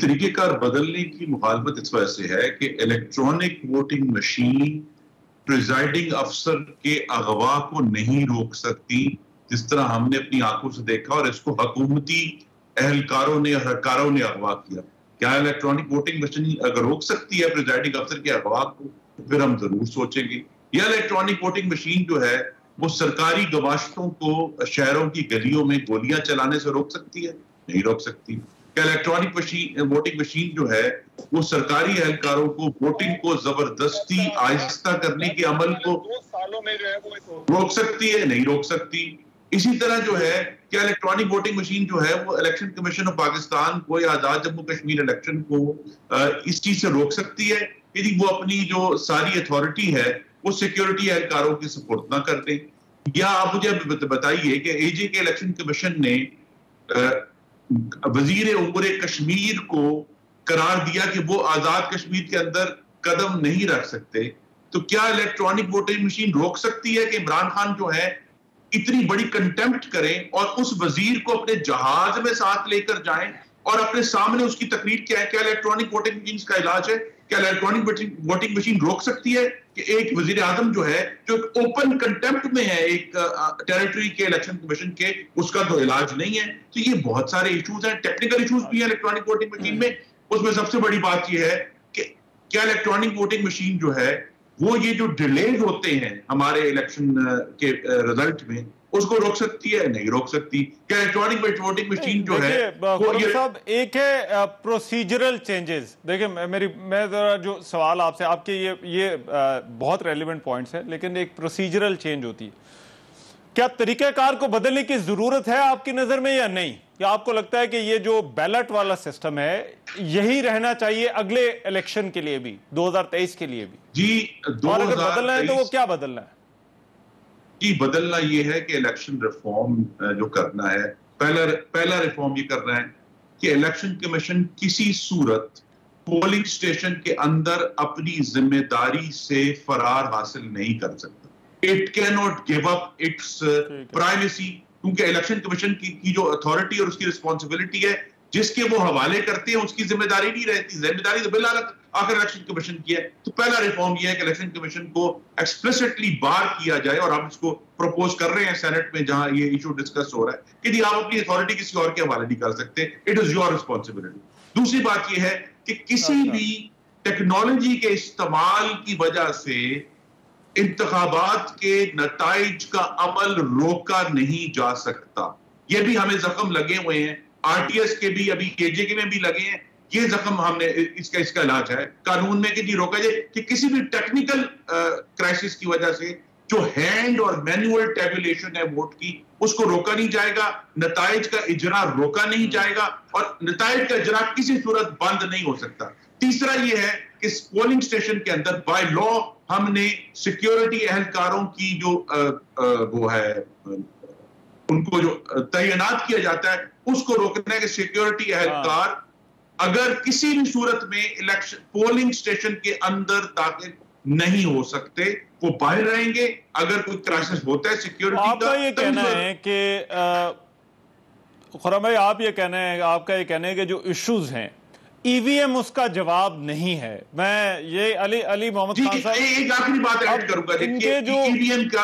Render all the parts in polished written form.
طریقہ کار بدلنے کی مخالفت اس وجہ سے ہے کہ الیکٹرانک ووٹنگ مشین پریزائڈنگ افسر کے اغوا کو نہیں روک سکتی، جس طرح ہم نے اپنی آنکھوں سے دیکھا، اور اس کو حکومتی اہلکاروں نے اغوا کیا. کیا الیکٹرانک ووٹنگ مشین اگر روک سکتی ہے پریزائڈنگ افسر کے اغوا کو، پھر ہم ضرور سوچیں گے. یا الیکٹرانک ووٹنگ مشین جو ہے وہ سرکاری گماشتوں کو شہروں کی گلیوں میں گولیاں چلانے سے روک سکتی ہے؟ نہیں روک سکتی. کہ الیکٹرانک ووٹنگ مشین جو ہے وہ سرکاری اہلکاروں کو ووٹنگ کو زبردستی آہستہ کرنے کے عمل کو روک سکتی ہے؟ نہیں روک سکتی. اسی طرح جو ہے کہ الیکٹرانک ووٹنگ مشین جو ہے وہ الیکشن کمیشن آف پاکستان کو یا آزاد جموں کشمیر الیکشن کو اس چیز سے روک سکتی ہے کہ وہ اپنی جو ساری اتھارٹی ہے وہ سیکیورٹی اہلکاروں کی سپورٹ نہ کر دیں. یا آپ مجھے بتائیے کہ اے جے کے الیکشن کمیشن نے وزیر امور کشمیر کو قرار دیا کہ وہ آزاد کشمیر کے اندر قدم نہیں رکھ سکتے، تو کیا الیکٹرانک ووٹنگ مشین روک سکتی ہے کہ عمران خان جو ہے اتنی بڑی کنٹمپٹ کریں اور اس وزیر کو اپنے جہاز میں ساتھ لے کر جائیں اور اپنے سامنے اس کی تقریر کیا ہے؟ کیا الیکٹرانک ووٹنگ مشین کا علاج ہے؟ کیا الیکٹرانک ووٹنگ مشین روک سکتی ہے کہ ایک وزیر اعظم جو ہے جو اوپن کنٹمپٹ میں ہے ایک ٹیریٹری کے الیکشن کمیشن کے، اس کا تو علاج نہیں ہے؟ تو یہ بہت سارے ایشوز ہیں، ٹیکنیکل ایشوز بھی ہیں الیکٹرانک ووٹنگ مشین میں. اس میں سب سے بڑی بات یہ ہے کہ کیا الیکٹرانک ووٹنگ مشین جو ہے وہ یہ جو ڈیلیز ہوتے ہیں ہمارے الیکشن کے رزلٹ میں، اس کو روک سکتی ہے؟ نہیں روک سکتی. کیا الیکٹرانک ووٹنگ مشین جو ہے صاحب ایک ہے پروسیجرل چینجز. دیکھیں میں ذرا جو سوال آپ سے، آپ کے یہ بہت ریلیونٹ پوائنٹس ہیں، لیکن ایک پروسیجرل چینج ہوتی ہے. کیا طریقہ کار کو بدلنے کی ضرورت ہے آپ کی نظر میں یا نہیں؟ یا آپ کو لگتا ہے کہ یہ جو بیلٹ والا سسٹم ہے یہی رہنا چاہیے اگلے الیکشن کے لیے بھی، 2023 کے لیے بھی؟ جی، اور اگر بدلنا ہے تو وہ کیا بدلنا ہے؟ جی، بدلنا یہ ہے کہ الیکشن ریفارم جو کرنا ہے، پہلا ریفارم یہ کرنا ہے کہ الیکشن کمیشن کسی صورت پولنگ سٹیشن کے اندر اپنی ذمہ داری سے فرار حاصل نہیں کر سکتا. It cannot give up its primacy، کیونکہ الیکشن کمیشن کی جو اتھارٹی اور اس کی رسپانسبلٹی ہے، جس کے وہ حوالے کرتے ہیں اس کی ذمہ داری نہیں رہتی. ذمہ داری تو بالآخر آخر الیکشن کمیشن کی ہے. تو پہلا ریفارم یہ ہے کہ الیکشن کمیشن کو ایکسپلیسٹلی بار کیا جائے، اور ہم اس کو پروپوز کر رہے ہیں سینٹ میں جہاں یہ ایشو ڈسکس ہو رہا ہے کہ جی آپ اپنی اتھارٹی کسی اور کے حوالے نہیں کر سکتے. It is your responsibility. دوسری بات یہ ہے کہ کسی بھی ٹیکنالوجی کے استعمال کی وجہ سے انتخابات کے نتائج کا عمل روکا نہیں جا سکتا. یہ بھی ہمیں زخم لگے ہوئے ہیں، آر ٹی ایس کے بھی، ابھی کے جے کے میں بھی لگے ہیں. یہ زخم ہم نے اس کا علاج ہے قانون میں کہ جی روکا جائے کہ کسی بھی ٹیکنیکل کرائسس کی وجہ سے جو ہینڈ اور مینوئل ٹیبولیشن ہے ووٹ کی، اس کو روکا نہیں جائے گا، نتائج کا اجرا روکا نہیں جائے گا، اور نتائج کا اجرا کسی صورت بند نہیں ہو سکتا. تیسرا یہ ہے کہ پولنگ سٹیشن کے اندر بائی لا ہم نے سیکیورٹی اہلکاروں کی جو وہ ہے ان کو جو تعینات کیا جاتا ہے اس کو روکنا ہے کہ سیکیورٹی اہلکار اگر کسی بھی صورت میں الیکشن پولنگ سٹیشن کے اندر داخل نہیں ہو سکتے، وہ باہر رہیں گے. اگر کوئی کرائسس ہوتا ہے سیکیورٹی کا، آپ کا یہ کہنا ہے کہ خرم بھائی آپ کا یہ کہنا ہے کہ جو ایشوز ہیں ای وی ایم اس کا جواب نہیں ہے. میں یہ علی محمد خان صاحب ایک آخری بات ایڈ کروں گا. دیکھیے ای وی ایم کا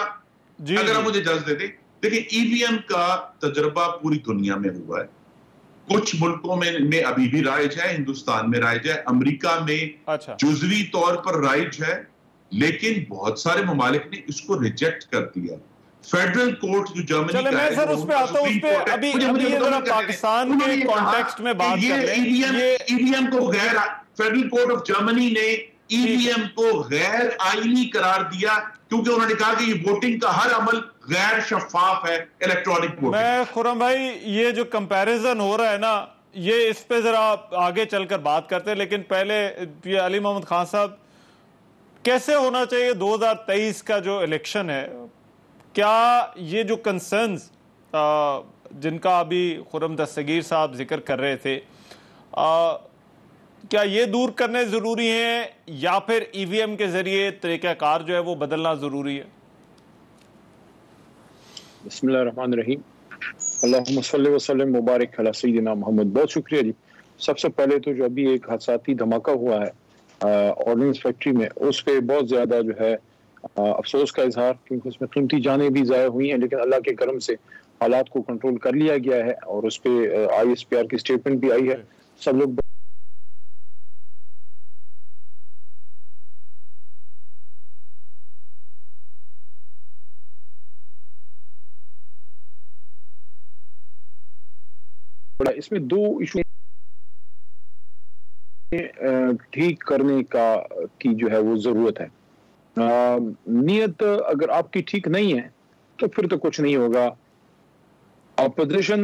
اگر آپ مجھے اجازت دے دیں، دیکھیں ای وی ایم کا تجربہ پوری دنیا میں ہوا ہے. کچھ ملکوں میں ابھی بھی رائج ہے، ہندوستان میں رائج ہے، امریکہ میں جزوی طور پر رائج ہے، لیکن بہت سارے ممالک نے اس کو ریجیکٹ کر دیا. فیڈرل کورٹ جو جرمنی کا ہے، میں سر اس پہ آتا ہوں، اس پہ ابھی ذرا پاکستان کے کانٹیکسٹ میں بات کر لیں. ای وی ایم کو غیر، فیڈرل کورٹ آف جرمنی نے ای وی ایم کو غیر آئینی قرار دیا کیونکہ انہوں نے کہا کہ یہ ووٹنگ کا ہر عمل غیر شفاف ہے الیکٹرانک ووٹنگ. میں خرم بھائی یہ جو کمپیریزن ہو رہا ہے نا، یہ اس پہ ذرا آگے چل کر بات کرتے ہیں، لیکن پہلے یہ علی محمد خان صاحب کیسے ہونا چاہیے 2023 کا جو الیکشن ہے؟ کیا یہ جو کنسرنز جن کا ابھی خرم دستگیر صاحب ذکر کر رہے تھے، کیا یہ دور کرنے ضروری ہیں یا پھر ای وی ایم کے ذریعے طریقہ کار جو ہے وہ بدلنا ضروری ہے؟ بسم اللہ الرحمن الرحیم، اللہم صلی وسلم مبارک علی سیدنا محمد. بہت شکریہ جی. سب سے پہلے تو جو ابھی ایک حادثاتی دھماکہ ہوا ہے آرڈننس فیکٹری میں، اس پہ بہت زیادہ جو ہے افسوس کا اظہار، کیونکہ اس میں قیمتی جانیں بھی ضائع ہوئی ہیں، لیکن اللہ کے کرم سے حالات کو کنٹرول کر لیا گیا ہے اور اس پہ ISPR کی اسٹیٹمنٹ بھی آئی ہے. سب لوگ اس میں 2 ایشو ٹھیک کرنے کی جو ہے وہ ضرورت ہے. نیت اگر آپ کی ٹھیک نہیں ہے تو پھر تو کچھ نہیں ہوگا. اپوزیشن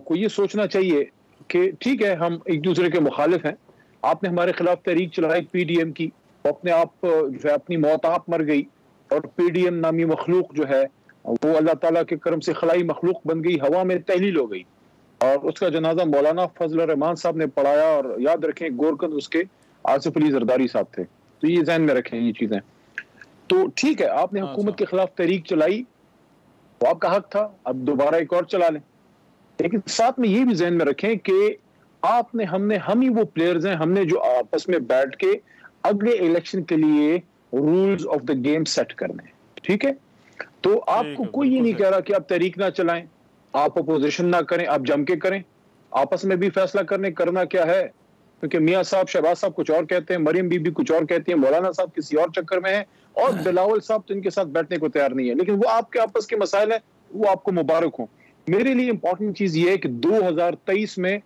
کو یہ سوچنا چاہیے کہ ٹھیک ہے ہم ایک دوسرے کے مخالف ہیں، آپ نے ہمارے خلاف تحریک چلائی PDM کی، اپنے آپ جو ہے اپنی موت آپ مر گئی، اور PDM نامی مخلوق جو ہے وہ اللہ تعالیٰ کے کرم سے خلائی مخلوق بن گئی، ہوا میں تحلیل ہو گئی، اور اس کا جنازہ مولانا فضل الرحمان صاحب نے پڑھایا. اور یاد رکھیں گورکند اس کے آصف علی زرداری صاحب تھے. تو یہ ذہن میں رکھیں یہ چیزیں. تو ٹھیک ہے آپ نے حکومت کے خلاف تحریک چلائی، وہ آپ کا حق تھا، اب دوبارہ ایک اور چلا لیں، لیکن ساتھ میں یہ بھی ذہن میں رکھیں کہ ہم ہی وہ پلیئرز ہیں، ہم نے جو آپس میں بیٹھ کے اگلے الیکشن کے لیے rules of the game set کرنے ہیں. ٹھیک ہے، تو آپ کو کوئی یہ نہیں کہہ رہا کہ آپ تحریک نہ چلائیں، آپ اپوزیشن نہ کریں، آپ جم کے کریں، آپس میں بھی فیصلہ کرنا کیا ہے. کیونکہ میاں صاحب شہباز صاحب کچھ اور کہتے ہیں، مریم بی بی کچھ اور کہتی ہیں، مولانا صاحب کسی اور چکر میں ہیں، اور بلاول صاحب تو ان کے ساتھ بیٹھنے کو تیار نہیں ہے. لیکن وہ آپ کے آپس کے مسائل ہیں، وہ آپ کو مبارک ہوں. میرے لیے امپورٹنٹ چیز یہ ہے کہ 2023 میں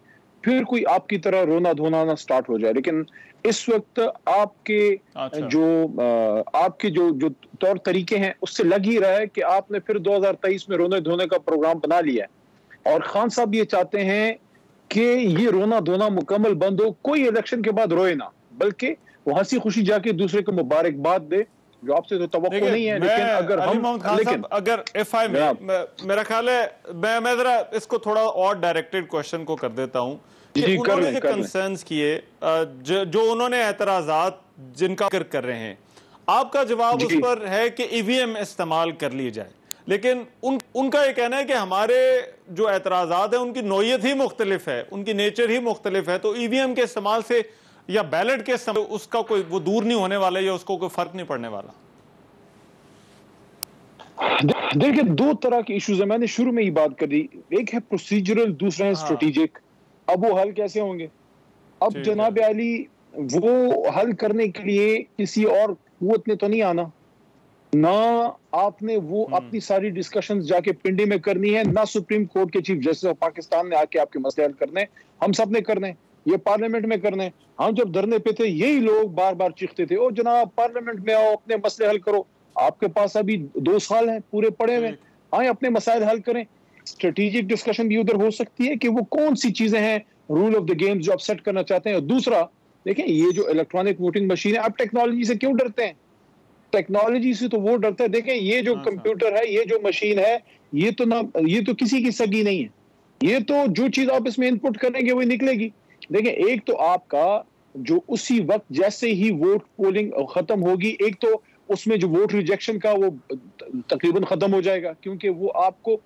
پھر کوئی آپ کی طرح رونا دھونا نہ سٹارٹ ہو جائے. لیکن اس وقت آپ کے جو طور طریقے ہیں اس سے لگ ہی رہا ہے کہ آپ نے پھر 2023 میں رونے دھونے کا پروگرام بنا لیا ہے. اور خان صاحب یہ چاہتے ہیں کہ یہ رونا دھونا مکمل بند ہو، کوئی الیکشن کے بعد روئے نہ، بلکہ وہ ہنسی خوشی جا کے دوسرے کو مبارکباد دے، جو آپ سے تو توقع نہیں ہے. لیکن اگر میرا خیال ہے میں ذرا اس کو تھوڑا اور ڈائریکٹڈ کوشچن کو کر دیتا ہوں کہ انہوں نے جو کنسرنز کیے، جو انہوں نے اعتراضات جن کا ذکر کر رہے ہیں، آپ کا جواب اس پر ہے کہ EVM استعمال کر لی جائے. لیکن ان کا یہ کہنا ہے کہ ہمارے جو اعتراضات ہیں ان کی نوعیت ہی مختلف ہے، ان کی نیچر ہی مختلف ہے، تو EVM کے استعمال سے یا بیلٹ کے استعمال اس کا کوئی وہ دور نہیں ہونے والا یا اس کو کوئی فرق نہیں پڑنے والا. دیکھیں 2 طرح کے ایشوز ہیں، میں نے شروع میں ہی بات کر دی. ایک ہے پروسیجرل، دوسرا ہے اسٹریٹجک. اب وہ حل کیسے ہوں گے؟ اب جناب علی وہ حل کرنے کے لیے کسی اور قوت نے تو نہیں آنا، نہ آپ نے وہ اپنی ساری ڈسکشنز جا کے پنڈی میں کرنی ہے، نہ سپریم کورٹ کے چیف جسٹس آف پاکستان نے آ کے آپ کے مسئلے حل کرنے. ہم سب نے کرنے، یہ پارلیمنٹ میں کرنے. ہم جب دھرنے پہ تھے یہی لوگ بار بار چیختے تھے، او جناب پارلیمنٹ میں آؤ، اپنے مسئلے حل کرو. آپ کے پاس ابھی 2 سال ہیں پورے پڑے ہوئے، آئیں اپنے مسائل حل کریں. اسٹریٹجک ڈسکشن بھی ادھر ہو سکتی ہے کہ وہ کون سی چیزیں ہیں رول آف دا گیم جو آپ سیٹ کرنا چاہتے ہیں. اور دوسرا دیکھیں یہ جو الیکٹرانک ووٹنگ مشین ہے، آپ ٹیکنالوجی سے کیوں ڈرتے ہیں؟ ٹیکنالوجی سے تو وہ ڈرتا ہے. دیکھیں یہ جو کمپیوٹر ہے، یہ جو مشین ہے، یہ تو کسی کی سگی نہیں ہے. یہ تو جو چیز آپ اس میں ان پٹ کریں گے وہی نکلے گی. دیکھیں ایک تو آپ کا جو اسی وقت جیسے ہی ووٹ پولنگ ختم ہوگی، ایک تو اس میں جو ووٹ ریجیکشن کا وہ تقریباً ختم ہو جائے گا، کیونکہ وہ آپ کو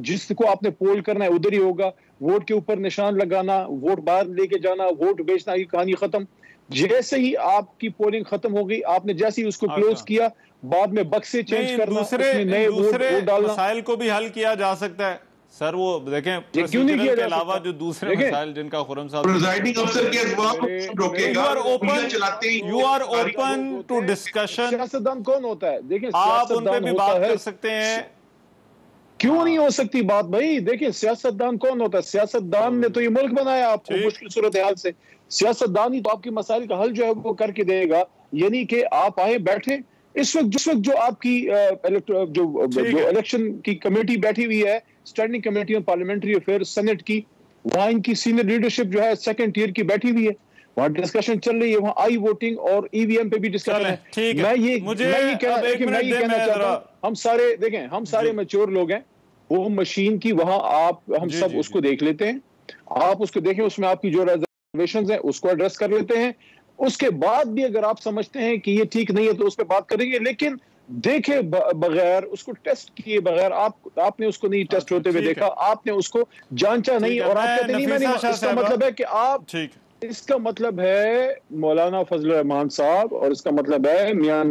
جس کو آپ نے پول کرنا ہے ادھر ہی ہوگا. ووٹ کے اوپر نشان لگانا، ووٹ باہر لے کے جانا، ووٹ بیچنا، یہ کہانی ختم. جیسے ہی آپ کی پولنگ ختم ہو گئی، آپ نے جیسے ہی اس کو کلوز کیا، بعد میں بکسے چینج کرنا، اس میں نئے ووٹ ڈالنا. مسائل کو بھی حل کیا جا سکتا ہے سر. وہ دیکھیں پروسیجر کے علاوہ جو دوسرے مسائل جن کا خرم صاحب پریزائڈنگ افسر کے اجواب روکے گا، you are open to discussion. سیاستدان کون ہوتا ہے؟ دیکھیں آپ ان پہ بھی بات کر سکتے ہیں. کیوں نہیں ہو سکتی بات بھائی؟ دیکھیں سیاستدان کون ہوتا ہے؟ سیاستدان نے تو یہ ملک بنایا آپ کو مشکل صورتحال سے. سیاستدان ہی تو آپ کے مسائل کا حل جو ہے وہ کر کے دے گا. یعنی کہ آپ آئے بیٹھے اس وقت جو آپ کی جو الیکشن کی کمیٹی بیٹھی ہوئی ہے، standing committee on parliamentary affairs senate کی، وہاں ان کی سینئر لیڈرشپ جو ہے 2nd ٹیئر کی بیٹھی ہوئی ہے، وہاں ڈسکشن چل رہی ہے، وہاں آئی ووٹنگ اور EVM پہ بھی ڈسکشن ہے. میں یہ کہنا چاہتا ہوں ہم سارے میچور لوگ ہیں. وہ مشین کی وہاں ہم سب اس کو دیکھ لیتے ہیں، آپ اس کو دیکھیں، اس میں آپ کی جو ریزرویشنز ہیں اس کو ایڈریس کر لیتے ہیں. اس کے بعد بھی اگر آپ سمجھتے ہیں کہ یہ ٹھیک نہیں ہے تو اس پہ بات کریں گے. لیکن دیکھے بغیر, اس کو ٹیسٹ کیے بغیر, آپ نے اس کو نہیں ٹیسٹ ہوتے ہوئے دیکھا, آپ نے اس کو جانچا نہیں, اور آپ کہتے نہیں, میں نہیں, اس کا مطلب ہے کہ آپ, اس کا مطلب ہے مولانا فضل الرحمان صاحب, اور اس کا مطلب ہے میاں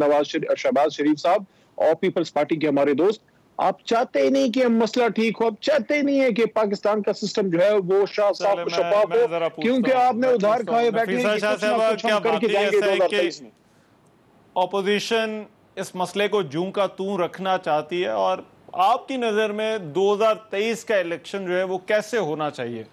شہباز شریف صاحب اور پیپلز پارٹی کے ہمارے دوست, آپ چاہتے ہی نہیں کہ ہم مسئلہ ٹھیک ہو, آپ چاہتے ہی نہیں ہے کہ پاکستان کا سسٹم جو ہے وہ صاف و شفاف ہو, کیونکہ آپ نے ادھار کھائے بیٹھے ہیں کہ کچھ نہ کچھ ہم کر کے جائیں گے 2023 میں. اپوزیشن اس مسئلے کو جوں کا توں رکھنا چاہتی ہے, اور آپ کی نظر میں 2023 کا الیکشن جو ہے وہ کیسے ہونا چاہیے؟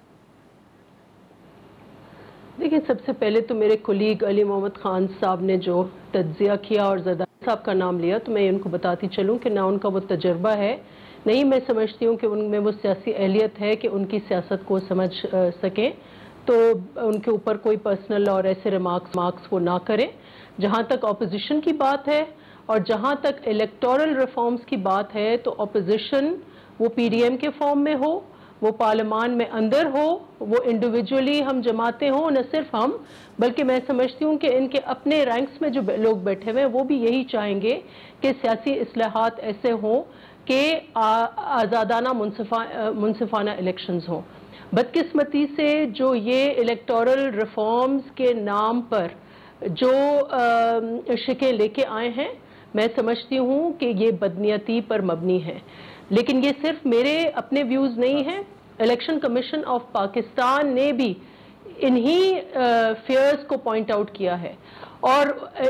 دیکھیں, سب سے پہلے تو میرے کولیگ علی محمد خان صاحب نے جو تجزیہ کیا اور زرداری صاحب کا نام لیا, تو میں ان کو بتاتی چلوں کہ نہ ان کا وہ تجربہ ہے, نہیں میں سمجھتی ہوں کہ ان میں وہ سیاسی اہلیت ہے کہ ان کی سیاست کو سمجھ سکیں, تو ان کے اوپر کوئی پرسنل اور ایسے ریمارکس وہ نہ کریں. جہاں تک اپوزیشن کی بات ہے اور جہاں تک الیکٹورل ریفارمز کی بات ہے, تو اپوزیشن وہ پی ڈی ایم کے فارم میں ہو, وہ پارلیمان میں اندر ہو, وہ انڈیویجولی ہم جماعتیں ہوں, نہ صرف ہم بلکہ میں سمجھتی ہوں کہ ان کے اپنے رینکس میں جو لوگ بیٹھے ہوئے ہیں وہ بھی یہی چاہیں گے کہ سیاسی اصلاحات ایسے ہوں کہ آزادانہ منصفانہ الیکشنز ہوں. بدقسمتی سے جو یہ الیکٹورل ریفارمز کے نام پر جو شکیں لے کے آئے ہیں, میں سمجھتی ہوں کہ یہ بدنیتی پر مبنی ہے. لیکن یہ صرف میرے اپنے ویوز نہیں ہیں, الیکشن کمیشن آف پاکستان نے بھی انہی فیئرز کو پوائنٹ آؤٹ کیا ہے, اور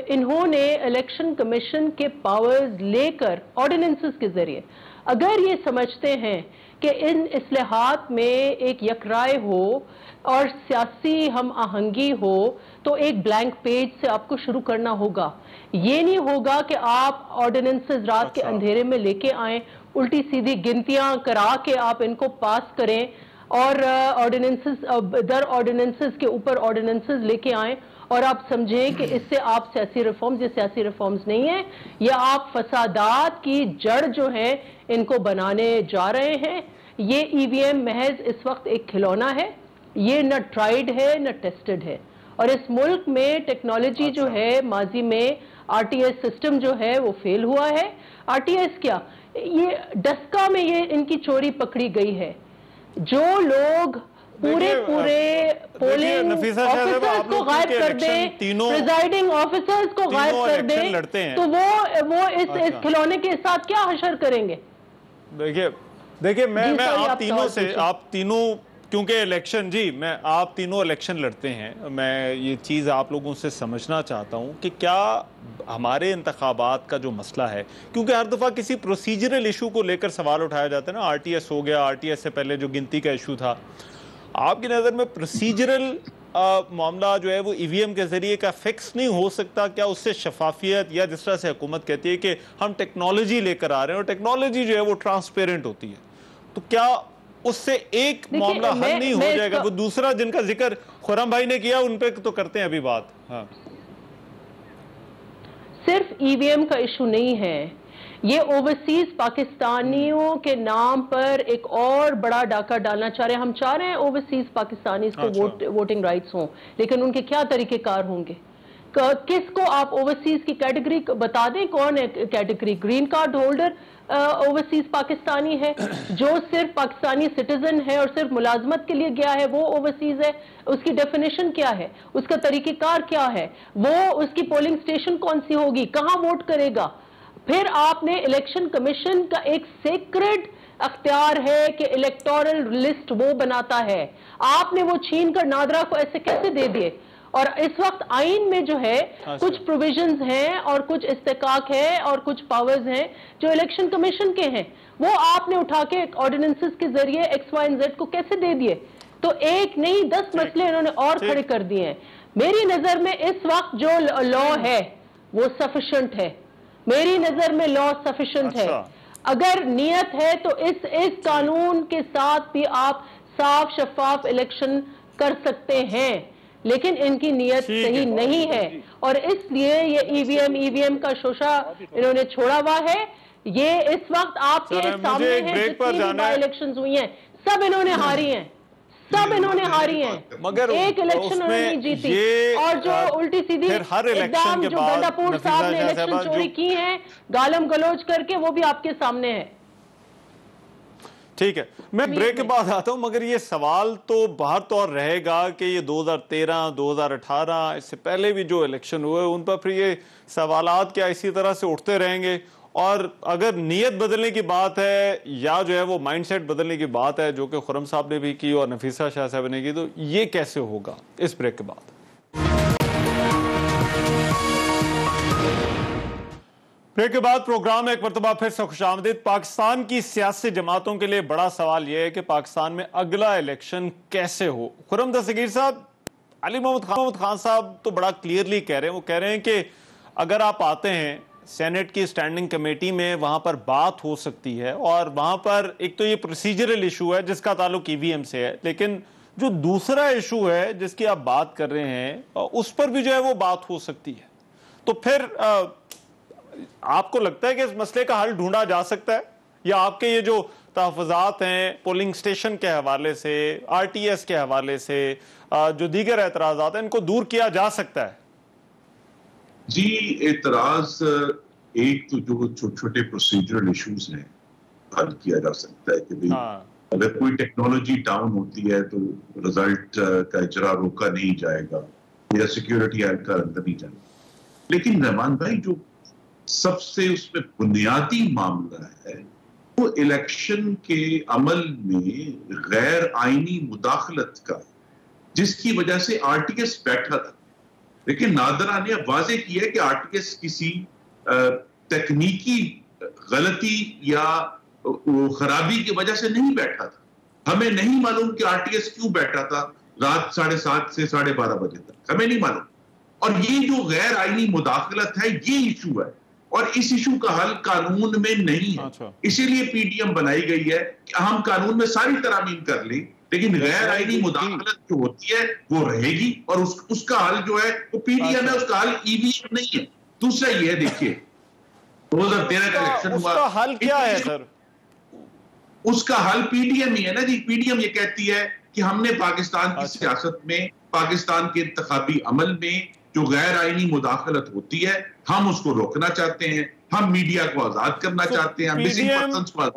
انہوں نے الیکشن کمیشن کے پاورز لے کر آرڈیننسز کے ذریعے اگر یہ سمجھتے ہیں کہ ان اصلاحات میں ایک یکرائے ہو اور سیاسی ہم آہنگی ہو, تو ایک بلینک پیج سے آپ کو شروع کرنا ہوگا. یہ نہیں ہوگا کہ آپ آرڈیننسز رات کے اندھیرے میں لے کے آئیں, الٹی سیدھی گنتیاں کرا کے آپ ان کو پاس کریں, اور آرڈیننسز در آرڈیننسز کے اوپر آرڈیننسز لے کے آئیں, اور آپ سمجھیں کہ اس سے آپ سیاسی ریفارمز, یہ سیاسی ریفارمز نہیں ہیں, یا آپ فسادات کی جڑ جو ہیں ان کو بنانے جا رہے ہیں. یہ ای وی ایم محض اس وقت ایک کھلونا ہے, یہ نہ ٹرائیڈ ہے نہ ٹیسٹڈ ہے, اور اس ملک میں ٹیکنالوجی جو ہے ماضی میں آر ٹی ایس سسٹم جو ہے وہ فیل ہوا ہے. آر ٹی ایس کیا, یہ ڈسکا میں یہ ان کی چوری پکڑی گئی ہے. جو لوگ پورے پولنگ آفیسرز کو غائب کر دیں, پریزائڈنگ آفیسرز کو غائب کر دیں, تو وہ اس کھلونے کے ساتھ کیا حشر کریں گے؟ دیکھیں میں آپ تینوں سے, آپ تینوں کیونکہ الیکشن, میں آپ تینوں الیکشن لڑتے ہیں, میں یہ چیز آپ لوگوں سے سمجھنا چاہتا ہوں کہ کیا ہمارے انتخابات کا جو مسئلہ ہے, کیونکہ ہر دفعہ کسی پروسیجرل ایشو کو لے کر سوال اٹھایا جاتا ہے نا, آر ٹی ایس ہو گیا, آر ٹی ایس سے پہلے جو گنتی کا ایشو تھا, آپ کی نظر میں پروسیجرل معاملہ جو ہے وہ ای وی ایم کے ذریعے کا فکس نہیں ہو سکتا؟ کیا اس سے شفافیت, یا جس طرح سے حکومت کہتی ہے کہ ہم ٹیکنالوجی لے کر آ رہے ہیں اور ٹیکنالوجی جو ہے وہ ٹرانسپیرنٹ ہوتی ہے, تو کیا اس سے ایک معاملہ حل نہیں ہو جائے گا؟ وہ دوسرا جن کا ذکر خرم بھائی نے کیا, ان پہ تو کرتے ہیں ابھی بات. ہاں, صرف ای وی ایم کا ایشو نہیں ہے, یہ اوورسیز پاکستانیوں کے نام پر ایک اور بڑا ڈاکہ ڈالنا چاہ رہے ہیں. ہم چاہ رہے ہیں اوورسیز پاکستانیز کو ووٹنگ رائٹس ہوں, لیکن ان کے کیا طریقہ کار ہوں گے؟ کس کو آپ اوورسیز کی کیٹیگری بتا دیں, کون ہے category? Green card holder overseas Pakistani ہے, جو صرف پاکستانی سٹیزن ہے اور صرف ملازمت کے لیے گیا ہے وہ اوورسیز ہے. اس کی ڈیفینیشن کیا ہے, اس کا طریقہ کار کیا ہے, وہ اس کی پولنگ سٹیشن کون سی ہوگی, کہاں ووٹ کرے گا؟ پھر آپ نے الیکشن کمیشن کا ایک سیکرڈ اختیار ہے کہ الیکٹورل لسٹ وہ بناتا ہے, آپ نے وہ چھین کر نادرا کو ایسے کیسے دے دیے؟ اور اس وقت آئین میں جو ہے کچھ پروویژنز ہیں اور کچھ استحقاق ہے اور کچھ پاورز ہیں جو الیکشن کمیشن کے ہیں, وہ آپ نے اٹھا کے آرڈیننسز کے ذریعے ایکس وائی زیڈ کو کیسے دے دیے؟ تو ایک نہیں 10 مسئلے انہوں نے اور کھڑے کر دیے ہیں. میری نظر میں اس وقت جو لا ہے وہ سفیشنٹ ہے, میری نظر میں لا سفیشنٹ ہے. اگر نیت ہے تو اس قانون کے ساتھ بھی آپ صاف شفاف الیکشن کر سکتے ہیں, لیکن ان کی نیت صحیح نہیں ہے, اور اس لیے یہ ای وی ایم کا شوشہ انہوں نے چھوڑا ہوا ہے. یہ اس وقت آپ کے سامنے ہے, جتنی بھی بائی الیکشنز ہوئی ہیں سب انہوں نے ہاری ہیں, سب انہوں نے ہاری ہیں، مگر ایک الیکشن انہوں نے نہیں جیتی، اور جو الٹی سیدھی اقدام جو گنڈا پور صاحب نے الیکشن چوری کی ہیں گالم گلوچ کر کے، وہ بھی آپ کے سامنے ہے۔ ٹھیک ہے، میں بریک کے بعد آتا ہوں، مگر یہ سوال تو باہر طور رہے گا کہ یہ 2013 2018 اس سے پہلے بھی جو الیکشن ہوئے ان پر پھر یہ سوالات کیا اسی طرح سے اٹھتے رہیں گے؟ اور اگر نیت بدلنے کی بات ہے یا جو ہے وہ مائنڈ سیٹ بدلنے کی بات ہے جو کہ خرم صاحب نے بھی کی اور نفیسہ شاہ صاحب نے کی، تو یہ کیسے ہوگا؟ اس بریک کے بعد بریک کے بعد پروگرام ایک مرتبہ پھر سے خوش آمدید۔ پاکستان کی سیاسی جماعتوں کے لیے بڑا سوال یہ ہے کہ پاکستان میں اگلا الیکشن کیسے ہو۔ خرم دستگیر صاحب، علی محمد خان صاحب تو بڑا کلیئرلی کہہ رہے ہیں، وہ کہہ رہے ہیں کہ اگر آپ آتے ہیں سینٹ کی اسٹینڈنگ کمیٹی میں وہاں پر بات ہو سکتی ہے، اور وہاں پر ایک تو یہ پروسیجرل ایشو ہے جس کا تعلق ای وی ایم سے ہے، لیکن جو دوسرا ایشو ہے جس کی آپ بات کر رہے ہیں اس پر بھی جو ہے وہ بات ہو سکتی ہے، تو پھر آپ کو لگتا ہے کہ اس مسئلے کا حل ڈھونڈا جا سکتا ہے، یا آپ کے یہ جو تحفظات ہیں پولنگ سٹیشن کے حوالے سے، آر ٹی ایس کے حوالے سے، جو دیگر اعتراضات ہیں ان کو دور کیا جا سکتا ہے؟ جی، اعتراض ایک تو جو چھوٹے چھوٹے پروسیجرل ایشوز ہیں حل کیا جا سکتا ہے کہ اگر کوئی ٹیکنالوجی ڈاؤن ہوتی ہے تو رزلٹ کا اجرا روکا نہیں جائے گا یا سیکیورٹی اہلکار اندر نہیں جائے گا، لیکن رحمان بھائی جو سب سے اس میں بنیادی معاملہ ہے وہ الیکشن کے عمل میں غیر آئینی مداخلت کا، جس کی وجہ سے آر ٹی ایس بیٹھا تھا، لیکن نادرہ نے واضح کیا ہے کہ آر ٹی ایس کسی تکنیکی غلطی یا خرابی کی وجہ سے نہیں بیٹھا تھا۔ ہمیں نہیں معلوم کہ آر ٹی ایس کیوں بیٹھا تھا رات 7:30 سے 12:30 بجے تک، ہمیں نہیں معلوم، اور یہ جو غیر آئینی مداخلت ہے یہ ایشو ہے، اور اس ایشو کا حل قانون میں نہیں ہے، اسی لیے پی ڈی ایم بنائی گئی ہے کہ ہم قانون میں ساری ترامیم کر لیں، لیکن غیر آئینی مداخلت جو ہوتی ہے وہ رہے گی، اور اس کا حل جو ہے وہ پی ڈی ایم ہے، اس کا حل ای وی ایم نہیں ہے۔ دوسرا یہ ہے، دیکھیے 2013 کا الیکشن ہوا، اس کا حل کیا ہے سر؟ اس کا حل پی ڈی ایم ہی ہے نا جی۔ پی ڈی ایم یہ کہتی ہے کہ ہم نے پاکستان کی سیاست میں، پاکستان کے انتخابی عمل میں جو غیر آئینی مداخلت ہوتی ہے ہم اس کو روکنا چاہتے ہیں، ہم میڈیا کو آزاد کرنا چاہتے ہیں، پی ڈی ایم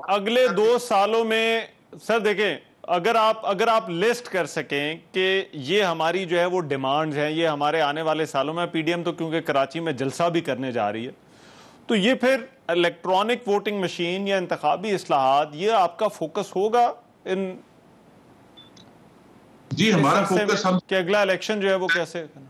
اگلے 2 سالوں میں سر دیکھیں اگر آپ لسٹ کر سکیں کہ یہ ہماری جو ہے وہ ڈیمانڈز ہیں، یہ ہمارے آنے والے سالوں میں، پی ڈی ایم تو کیونکہ کراچی میں جلسہ بھی کرنے جا رہی ہے، تو یہ پھر الیکٹرانک ووٹنگ مشین یا انتخابی اصلاحات یہ آپ کا فوکس ہوگا ان جی ہمارا فوکس ہم کہ اگلا الیکشن جو ہے وہ کیسے کرنا؟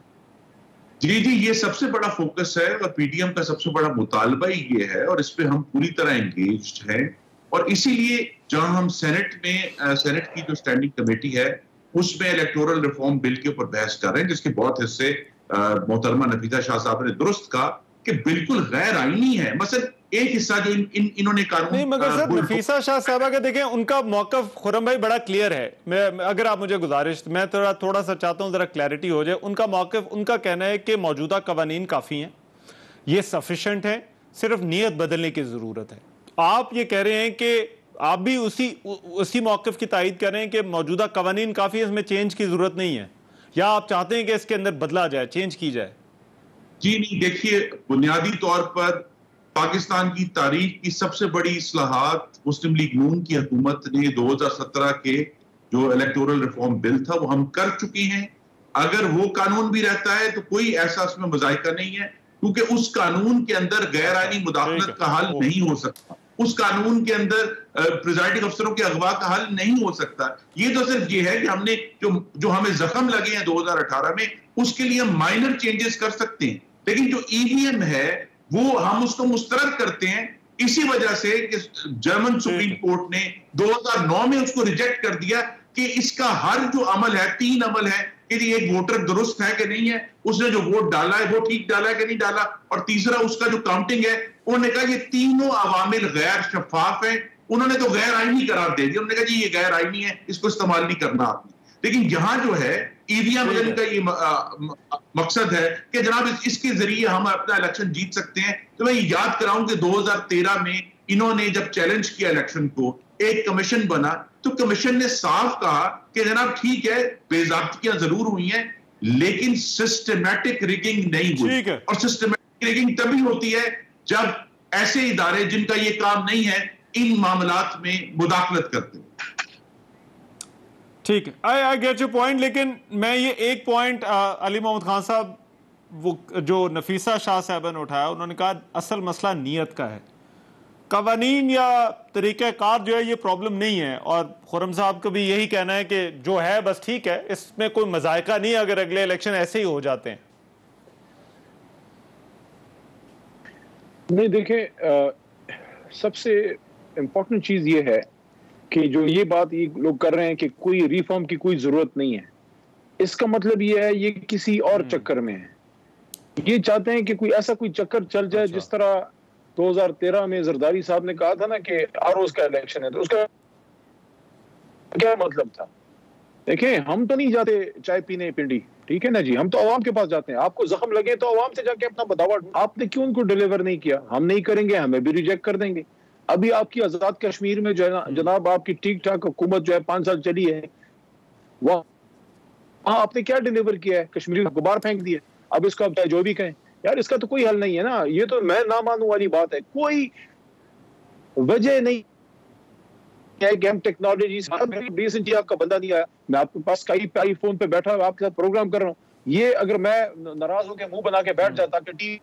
جی یہ سب سے بڑا فوکس ہے، اور پی ڈی ایم کا سب سے بڑا مطالبہ ہی یہ ہے، اور اس پہ ہم پوری طرح انگیجڈ ہیں، اور اسی لیے جہاں ہم سینٹ کی جو اسٹینڈنگ کمیٹی ہے اس میں الیکٹورل ریفارم بل کے اوپر بحث کر رہے ہیں، جس کے بہت حصے محترمہ نفیسہ شاہ صاحب نے درست کہا کہ بالکل غیر آئینی ہے۔ مثلا ایک حصہ جو انہوں نے قانون نہیں، مگر سر نفیسہ شاہ صاحبہ کا دیکھیں ان کا موقف خرم بھائی بڑا کلیئر ہے، اگر آپ مجھے گزارش، میں تھوڑا سا چاہتا ہوں ذرا کلیئرٹی ہو جائے۔ ان کا موقف، ان کا کہنا ہے کہ موجودہ قوانین کافی ہیں، یہ سفیشنٹ ہیں، صرف نیت بدلنے کی ضرورت ہے۔ آپ یہ کہہ رہے ہیں کہ آپ بھی اسی موقف کی تائید کر رہے ہیں کہ موجودہ قوانین کافی ہیں، اس میں چینج کی ضرورت نہیں ہے، یا آپ چاہتے ہیں کہ اس کے اندر بدلا جائے، چینج کی جائے؟ جی نہیں، دیکھیے بنیادی طور پر پاکستان کی تاریخ کی سب سے بڑی اصلاحات مسلم لیگ نون کی حکومت نے 2017 کے جو الیکٹورل ریفارم بل تھا وہ ہم کر چکے ہیں۔ اگر وہ قانون بھی رہتا ہے تو کوئی ایسا اس میں مذائقہ نہیں ہے، کیونکہ اس قانون کے اندر غیر آئینی مداخلت کا حل نہیں ہو سکتا، اس قانون کے اندر پریزائڈنگ افسروں کے اغوا کا حل نہیں ہو سکتا۔ یہ تو صرف یہ ہے کہ ہم نے جو ہمیں زخم لگے ہیں 2018 میں اس کے لیے ہم مائنر چینجز کر سکتے ہیں، لیکن جو ای وی ایم ہے وہ ہم اس کو مسترد کرتے ہیں، اسی وجہ سے کہ جرمن سپریم کورٹ نے 2009 میں اس کو ریجیکٹ کر دیا کہ اس کا ہر جو عمل ہے، 3 عمل ہے کہ ایک ووٹر درست ہے کہ نہیں ہے، اس نے جو ووٹ ڈالا ہے وہ ٹھیک ڈالا ہے کہ نہیں ڈالا، اور تیسرا اس کا جو کاؤنٹنگ ہے، انہوں نے کہا یہ تینوں عوامل غیر شفاف ہیں، انہوں نے تو غیر آئینی قرار دے دیا، انہوں نے کہا جی یہ غیر آئینی ہے، اس کو استعمال نہیں کرنا آپ نے۔ لیکن یہاں جو ہے ای وی ایم کا یہ مقصد ہے کہ جناب اس کے ذریعے ہم اپنا الیکشن جیت سکتے ہیں۔ تو میں یہ یاد کراؤں کہ 2013 میں انہوں نے جب چیلنج کیا الیکشن کو، ایک کمیشن بنا تو کمیشن نے صاف کہا کہ جناب ٹھیک ہے بے ضابطگیاں ضرور ہوئی ہیں لیکن سسٹمیٹک ریگنگ نہیں ہوئی، اور سسٹمیٹک ریگنگ تبھی ہوتی ہے جب ایسے ادارے جن کا یہ کام نہیں ہے ان معاملات میں مداخلت کرتے ہیں۔ ٹھیک ہے، آئی گیٹ یور پوائنٹ، لیکن میں یہ ایک پوائنٹ علی محمد خان صاحب، وہ جو نفیسہ شاہ صاحبہ نے اٹھایا، انہوں نے کہا اصل مسئلہ نیت کا ہے، قوانین یا طریقہ کار جو ہے یہ پرابلم نہیں ہے، اور خرم صاحب کا بھی یہی کہنا ہے کہ جو ہے بس ٹھیک ہے، اس میں کوئی مذائقہ نہیں اگر اگلے الیکشن ایسے ہی ہو جاتے ہیں۔ نہیں دیکھیں، سب سے امپورٹنٹ چیز یہ ہے کہ جو یہ بات یہ لوگ کر رہے ہیں کہ کوئی ریفارم کی کوئی ضرورت نہیں ہے، اس کا مطلب یہ ہے یہ کسی اور چکر میں ہے، یہ چاہتے ہیں کہ کوئی ایسا کوئی چکر چل جائے جس طرح 2013 میں زرداری صاحب نے کہا تھا نا کہ ہر روز کا الیکشن ہے، تو اس کا کیا مطلب تھا؟ دیکھیں ہم تو نہیں جاتے چائے پینے پنڈی، ٹھیک ہے نا جی، ہم تو عوام کے پاس جاتے ہیں، آپ کو زخم لگے تو عوام سے جا کے اپنا بداوا، آپ نے کیوں ان کو ڈیلیور نہیں کیا؟ ہم نہیں کریں گے، ہمیں بھی ریجیکٹ کر دیں گے۔ ابھی آپ کی آزاد کشمیر میں جو ہے جناب آپ کی ٹھیک ٹھاک حکومت جو ہے 5 سال چلی ہے، وہاں آپ نے کیا ڈیلیور کیا ہے؟ کشمیری غبار پھینک دیا۔ اب اس کا جو بھی کہیں یار اس کا تو کوئی حل نہیں ہے نا، یہ تو میں نہ مانوں والی بات ہے، کوئی وجہ نہیں ہے کہ ہم ٹیکنالوجی ریسنٹلی آپ کا بندہ نہیں آیا، میں آپ کے پاس آئی فون پہ بیٹھا ہوں آپ کے ساتھ پروگرام کر رہا ہوں، یہ اگر میں ناراض ہو کے منہ بنا کے بیٹھ جاتا کہ ٹی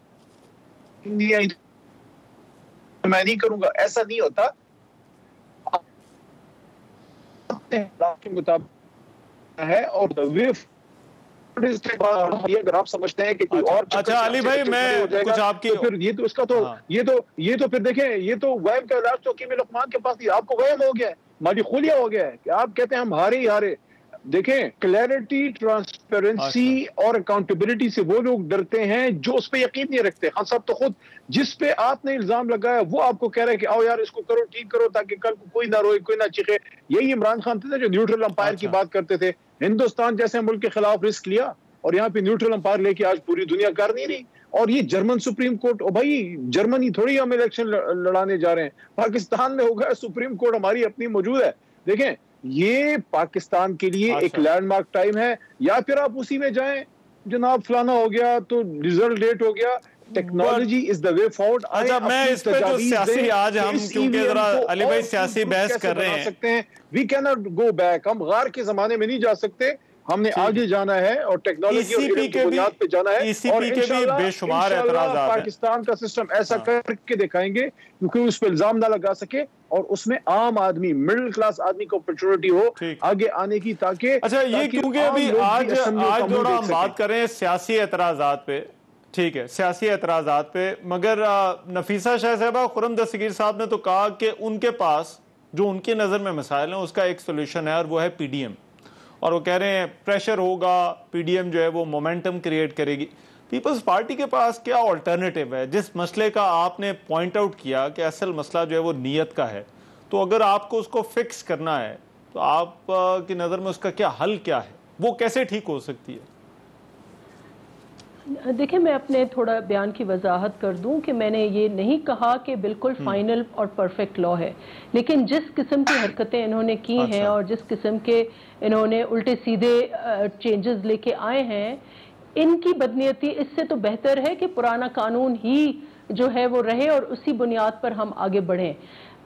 نہیں آئی میں نہیں کروں گا، ایسا نہیں ہوتا کے مطابق ہے، اور اگر آپ سمجھتے ہیں کہ کوئی اور اچھا علی بھائی میں کچھ آپ کی پھر یہ تو اس کا تو یہ تو پھر دیکھیں یہ تو وہم کا علاج تو حکیم لقمان کے پاس آپ کو وہم ہو گیا ہے، مالی خلیہ ہو گیا ہے کہ آپ کہتے ہیں ہم ہارے ہی ہارے۔ دیکھیں کلیئرٹی، ٹرانسپیرنسی اور اکاؤنٹیبلٹی سے وہ لوگ ڈرتے ہیں جو اس پہ یقین نہیں رکھتے۔ خان صاحب تو خود جس پہ آپ نے الزام لگایا وہ آپ کو کہہ رہے ہیں کہ آؤ یار اس کو کرو، ٹھیک کرو تاکہ کل کو کوئی نہ روئے کوئی نہ چیخے۔ یہی عمران خان تھے جو نیوٹرل امپائر کی بات کرتے تھے، ہندوستان جیسے ملک کے خلاف رسک لیا اور یہاں پہ نیوٹرل امپائر لے کے آج پوری دنیا کر نہیں رہی۔ اور یہ جرمن سپریم کورٹ، بھائی جرمنی تھوڑی ہم الیکشن لڑانے جا رہے ہیں، پاکستان میں ہوگا، سپریم کورٹ ہماری اپنی موجود ہے۔ دیکھیں یہ پاکستان کے لیے ایک لینڈ مارک ٹائم ہے، یا پھر آپ اسی میں جائیں جناب فلانا ہو گیا تو ریزلٹ لیٹ ہو گیا، technology is the way forward. اچھا میں اس پہ جو سیاسی آج ہم کیونکہ ذرا علی بھائی سیاسی بحث کر رہے ہیں، we can not go back, ہم غار کے زمانے میں نہیں جا سکتے، ہم نے آگے جانا ہے اور ٹیکنالوجی اور علم کی بنیاد پہ جانا ہے، اور انشاءاللہ پاکستان کا سسٹم ایسا کر کے دکھائیں گے کیونکہ اس پہ الزام نہ لگا سکے اور اس میں عام آدمی، مڈل کلاس آدمی کو اپرچونٹی ہو آگے آنے کی، تاکہ اچھا یہ کیونکہ ابھی آج تھوڑا ہم بات کر رہے ہیں سیاسی اعتراضات پہ، ٹھیک ہے سیاسی اعتراضات پہ، مگر نفیسہ شاہ صاحبہ، خرم دستگیر صاحب نے تو کہا کہ ان کے پاس جو ان کی نظر میں مسائل ہیں اس کا ایک سولوشن ہے اور وہ ہے پی ڈی ایم، اور وہ کہہ رہے ہیں پریشر ہوگا، پی ڈی ایم جو ہے وہ مومنٹم کریٹ کرے گی۔ پیپلز پارٹی کے پاس کیا آلٹرنیٹیو ہے؟ جس مسئلے کا آپ نے پوائنٹ آؤٹ کیا کہ اصل مسئلہ جو ہے وہ نیت کا ہے، تو اگر آپ کو اس کو فکس کرنا ہے تو آپ کی نظر میں اس کا کیا حل کیا ہے، وہ کیسے ٹھیک ہو سکتی ہے؟ دیکھیں میں اپنے تھوڑا بیان کی وضاحت کر دوں کہ میں نے یہ نہیں کہا کہ بالکل فائنل اور پرفیکٹ لا ہے، لیکن جس قسم کی حرکتیں انہوں نے کی ہیں اور جس قسم کے انہوں نے الٹے سیدھے چینجز لے کے آئے ہیں، ان کی بدنیتی اس سے تو بہتر ہے کہ پرانا قانون ہی جو ہے وہ رہے اور اسی بنیاد پر ہم آگے بڑھیں۔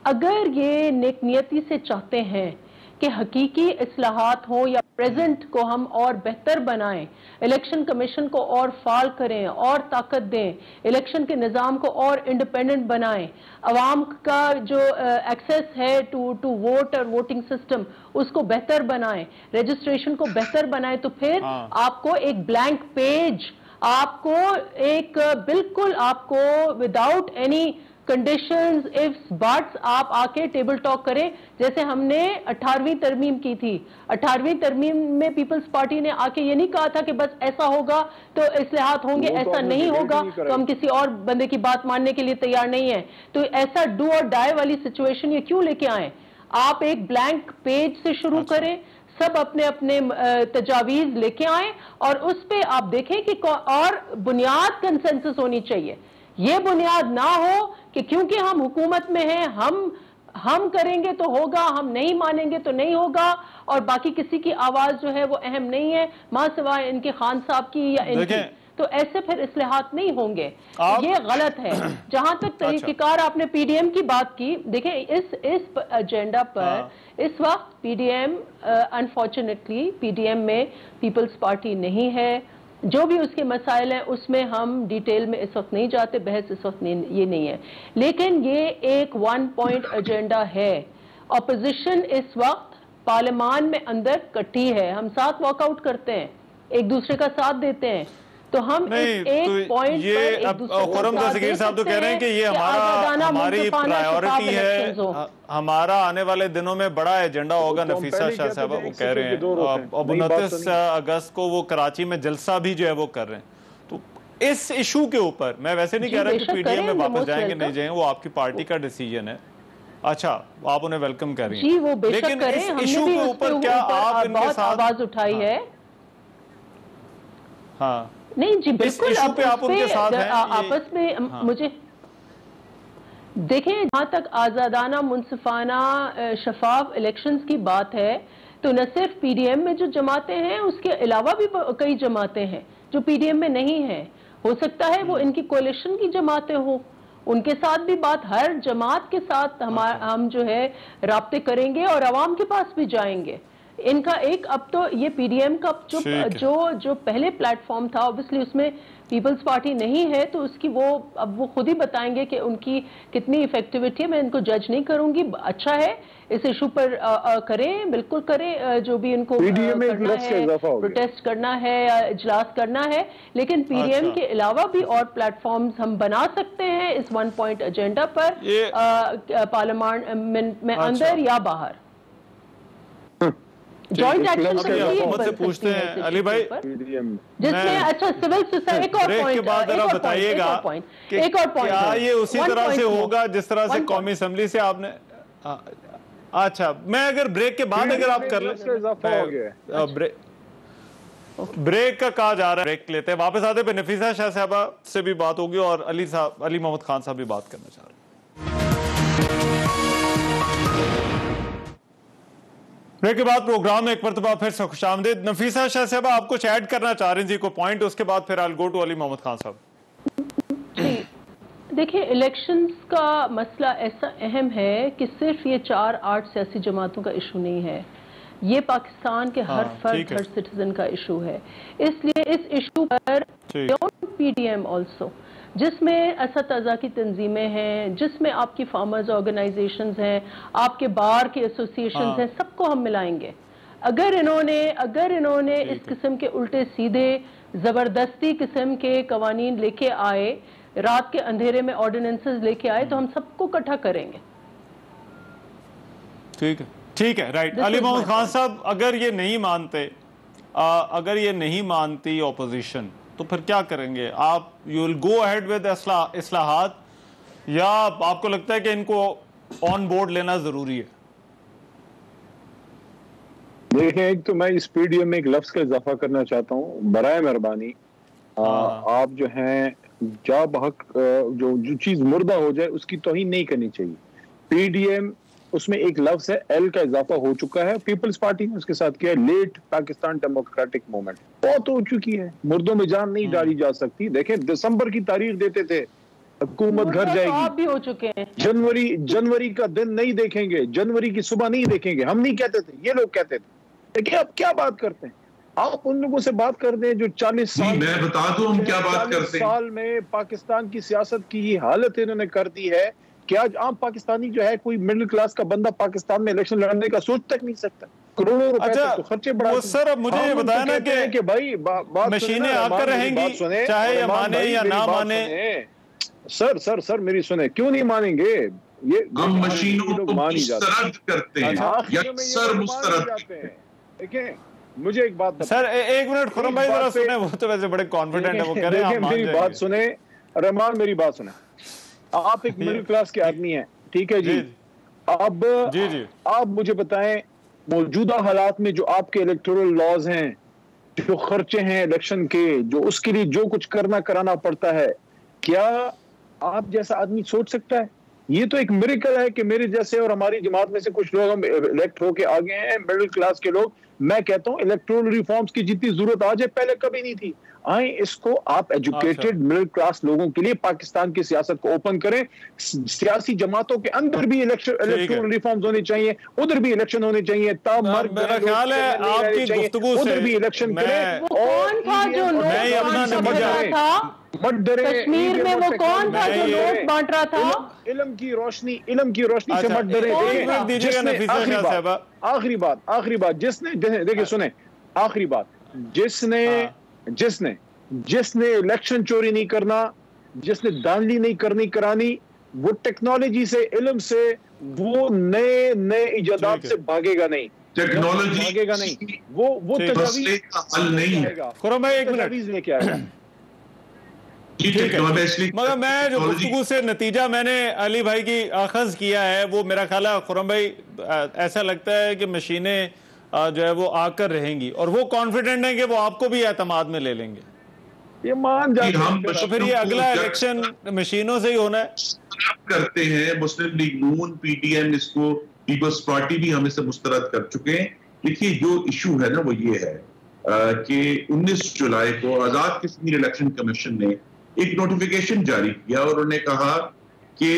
اگر یہ نیک نیتی سے چاہتے ہیں کہ حقیقی اصلاحات ہوں یا پریزنٹ کو ہم اور بہتر بنائیں، الیکشن کمیشن کو اور فعال کریں اور طاقت دیں، الیکشن کے نظام کو اور انڈیپینڈنٹ بنائیں، عوام کا جو ایکسیس ہے ٹو ووٹ اور ووٹنگ سسٹم اس کو بہتر بنائیں، رجسٹریشن کو بہتر بنائیں، تو پھر آپ کو ایک بلینک پیج، آپ کو ایک بالکل آپ کو without any conditions ifs bits آپ آ کے ٹیبل ٹاک کریں، جیسے ہم نے 18ویں ترمیم کی تھی۔ 18ویں ترمیم میں پیپلز پارٹی نے آ کے یہ نہیں کہا تھا کہ بس ایسا ہوگا تو اصلاحات ہوں گے، ایسا نہیں ہوگا تو ہم کسی اور بندے کی بات ماننے کے لیے تیار نہیں ہیں۔ تو ایسا ڈو اور ڈائی والی سچویشن یہ کیوں لے کے آئیں؟ آپ ایک بلینک پیج سے شروع کریں، سب اپنے اپنے تجاویز لے کے آئیں اور اس پہ آپ دیکھیں کہ اور بنیاد کنسنسس ہونی چاہیے۔ یہ بنیاد نہ ہو کہ کہ کیونکہ ہم حکومت میں ہیں ہم کریں گے تو ہوگا, ہم نہیں مانیں گے تو نہیں ہوگا, اور باقی کسی کی آواز جو ہے وہ اہم نہیں ہے ماں سوائے ان کے خان صاحب کی یا ان کی, تو ایسے پھر اصلاحات نہیں ہوں گے. یہ غلط ہے. جہاں تک طریقہ کار آپ نے پی ڈی ایم کی بات کی, دیکھیں اس ایجنڈا پر اس وقت P D M unfortunately P D M میں پیپلز پارٹی نہیں ہے. جو بھی اس کے مسائل ہیں اس میں ہم ڈیٹیل میں اس وقت نہیں جاتے, بحث اس وقت یہ نہیں ہے, لیکن یہ ایک 1 پوائنٹ ایجنڈا ہے. اپوزیشن اس وقت پارلیمان میں اندر کٹھی ہے, ہم ساتھ واک آؤٹ کرتے ہیں, ایک دوسرے کا ساتھ دیتے ہیں, تو ہم ایک پوائنٹ پر خرم دستگیر صاحب تو کہہ رہے ہیں کہ یہ ہماری پرائیورٹی ہے, ہمارا آنے والے دنوں میں بڑا ایجنڈا ہوگا. نفیسہ شاہ صاحبہ وہ کہہ رہے ہیں, 29 اگست کو وہ کراچی میں جلسہ بھی جو ہے وہ کر رہے ہیں. تو اس ایشو کے اوپر میں ویسے نہیں کہہ رہا کہ پی ڈی ایم میں واپس جائیں گے نہیں جائیں, وہ آپ کی پارٹی کا ڈیسیجن ہے. اچھا, آپ انہیں ویلکم کر رہی ہیں, لیکن اس ایشو کے اوپر کیا آپ ان کے ساتھ آواز اٹھائی ہے؟ ہاں نہیں جی بالکل, آپ ان کے ساتھ ہیں آپس میں مجھے دیکھیں, جہاں تک آزادانہ منصفانہ شفاف الیکشنز کی بات ہے تو نہ صرف پی ڈی ایم میں جو جماعتیں ہیں, اس کے علاوہ بھی کئی جماعتیں ہیں جو پی ڈی ایم میں نہیں ہیں. ہو سکتا ہے وہ ان کی کولیشن کی جماعتیں ہوں, ان کے ساتھ بھی بات, ہر جماعت کے ساتھ ہم جو ہے رابطے کریں گے اور عوام کے پاس بھی جائیں گے. ان کا ایک اب تو یہ پی ڈی ایم کا جو پہلے پلیٹ فارم تھا, اوبویسلی اس میں پیپلز پارٹی نہیں ہے, تو اس کی اب وہ خود ہی بتائیں گے کہ ان کی کتنی افیکٹیویٹی ہے. میں ان کو جج نہیں کروں گی. اچھا ہے, اس ایشو پر کریں, بالکل کریں, جو بھی ان کو کرنا ہے, پروٹیسٹ کرنا ہے, اجلاس کرنا ہے, لیکن پی ڈی ایم کے علاوہ بھی اور پلیٹ فارمز ہم بنا سکتے ہیں اس 1 پوائنٹ ایجنڈا پر, پارلیمنٹ میں اندر یا باہر. جوائنٹ ایکشن حکومت سے پوچھتے ہیں علی بھائی, جس میں اچھا سول سوسائٹی, ایک اور پوائنٹ کے بعد ذرا بتائیے گا کہ کیا یہ اسی طرح سے ہوگا جس طرح سے قومی اسمبلی سے آپ نے, اچھا میں اگر بریک کے بعد اگر آپ کر لیں, بریک کا کہا جا رہا ہے, بریک لیتے ہیں, واپس آتے پہ نفیسہ شاہ صاحبہ سے بھی بات ہوگی اور علی محمد خان صاحب بھی بات کرنا چاہ رہے ہیں. بریک کے بعد پروگرام میں ایک مرتبہ پھر سے خوش آمدید. نفیسہ شاہ صاحبہ آپ کچھ ایڈ کرنا چاہ رہے ہیں جی, کو پوائنٹ, اس کے بعد پھر I'll go to علی محمد خان صاحب. دیکھیں, الیکشنز کا مسئلہ ایسا اہم ہے کہ صرف یہ 4-8 سیاسی جماعتوں کا ایشو نہیں ہے, یہ پاکستان کے ہر فرد, ہر سٹیزن کا ایشو ہے. اس لیے اس ایشو پر پی ڈی ایم آلسو, جس میں اساتذہ کی تنظیمیں ہیں, جس میں آپ کی فارمرز آرگنائزیشنز ہیں, آپ کے بار کی ایسوسیشنز ہیں, سب کو ہم ملائیں گے. اگر انہوں نے اس قسم کے الٹے سیدھے زبردستی قسم کے قوانین لے کے آئے, رات کے اندھیرے میں آرڈیننسز لے کے آئے, تو ہم سب کو اکٹھا کریں گے. ٹھیک ہے, رائٹ. علی محمد خان صاحب, اگر یہ نہیں مانتی اپوزیشن تو پھر کیا کریں گے آپ؟ You will go ahead with اصلاحات, یا آپ کو لگتا ہے کہ ان کو آن بورڈ لینا ضروری ہے؟ دیکھیں, ایک تو میں اس پی ڈی ایم میں ایک لفظ کا اضافہ کرنا چاہتا ہوں, برائے مہربانی آپ جو ہیں جا بحق جو چیز مردہ ہو جائے اس کی توہین نہیں کرنی چاہیے. پی ڈی ایم اس میں ایک لفظ ہے ایل کا اضافہ ہو چکا ہے, پیپلز پارٹی نے اس کے ساتھ کیا ہے لیٹ پاکستان ڈیموکریٹک موومنٹ, بہت ہو چکی ہے, مردوں میں جان نہیں ڈالی جا سکتی. دیکھیں دسمبر کی تاریخ دیتے تھے, حکومت گھر جائے گی, بھی ہو چکے ہیں. جنوری کا دن نہیں دیکھیں گے, جنوری کی صبح نہیں دیکھیں گے. ہم نہیں کہتے تھے, یہ لوگ کہتے تھے. دیکھیں آپ کیا بات کرتے ہیں, آپ ان لوگوں سے بات کرتے ہیں جو 40 سال میں بتا دوں ہم کیا بات کرتے ہیں. 40 سال میں پاکستان کی سیاست کی یہ حالت انہوں نے کر دی ہے کہ آج عام پاکستانی جو ہے, کوئی مڈل کلاس کا بندہ پاکستان میں الیکشن لڑنے کا سوچ تک نہیں سکتا. کروڑوں روپے تو خرچے بڑھا دیں. سر اب مجھے یہ بتایا نا کہ بھائی مشینیں آ کر رہیں گی, چاہے یہ مانے یا نہ مانے. سر میری سنیں, کیوں نہیں مانیں گے؟ یہ ہم مشینوں کو مسترد کرتے ہیں, یکسر مسترد. دیکھیں مجھے ایک بات سر, ایک منٹ خرم بھائی ذرا سنیں, وہ تو ویسے بڑے کانفیڈنٹ ہیں, وہ کہہ رہے ہیں میری بات سنیں. رحمان میری بات سنیں, آپ ایک مڈل کلاس کے آدمی ہیں, ٹھیک ہے جی. اب آپ مجھے بتائیں موجودہ حالات میں جو آپ کے الیکٹورل لاز ہیں, جو خرچے ہیں الیکشن کے, جو اس کے لیے جو کچھ کرنا کرانا پڑتا ہے, کیا آپ جیسا آدمی سوچ سکتا ہے یہ تو ایک میریکل ہے کہ میرے جیسے اور ہماری جماعت میں سے کچھ لوگ ہم الیکٹ ہو کے آگے ہیں, مڈل کلاس کے لوگ. میں کہتا ہوں الیکٹورل ریفارمز کی جتنی ضرورت آج ہے پہلے کبھی نہیں تھی. آئیں اس کو آپ ایجوکیٹڈ مڈل کلاس لوگوں کے لیے پاکستان کی سیاست کو اوپن کریں. سیاسی جماعتوں کے اندر بھی الیکٹورل ریفارمز ہونے چاہیے, ادھر بھی الیکشن ہونے چاہیے. میرا خیال ہے آپ کی گفتگو سے ادھر بھی الیکشن کریں. کون تھا جو نوٹ بانٹ رہا تھا کشمیر میں؟ وہ کون تھا جو نوٹ بانٹ رہا تھا؟ علم کی روشنی سے مت ڈرے. آخری بات جس نے دیکھیں سنیں, آخری بات جس نے الیکشن چوری نہیں کرنا, جس نے دھاندلی نہیں کرانی, وہ ٹیکنالوجی سے, علم سے, وہ نئے ایجادات سے بھاگے گا نہیں. ٹیکنالوجی بھاگے گا نہیں, وہ مسئلے کا حل نہیں ہے. خرم بھائی ایک منٹ لے کے آئے گا. مگر میں جو گفتگو سے نتیجہ میں نے علی بھائی کی اخذ کیا ہے وہ میرا خیال ہے خرم بھائی ایسا لگتا ہے کہ مشینیں جو ہے وہ آ کر رہیں گی اور وہ کانفیڈنٹ ہیں کہ وہ آپ کو بھی اعتماد میں لے لیں گے. یہ مان جاتے ہیں تو پھر یہ اگلا الیکشن مشینوں سے ہی ہونا ہے. کرتے ہیں مسلم لیگ نون, پی ٹی ایم, اس کو پیپلز پارٹی بھی ہمیں سے مسترد کر چکے ہیں. دیکھیے جو ایشو ہے نا وہ یہ ہے کہ 19 جولائی کو آزاد کشمیر الیکشن کمیشن نے ایک نوٹیفیکیشن جاری کیا اور انہوں نے کہا کہ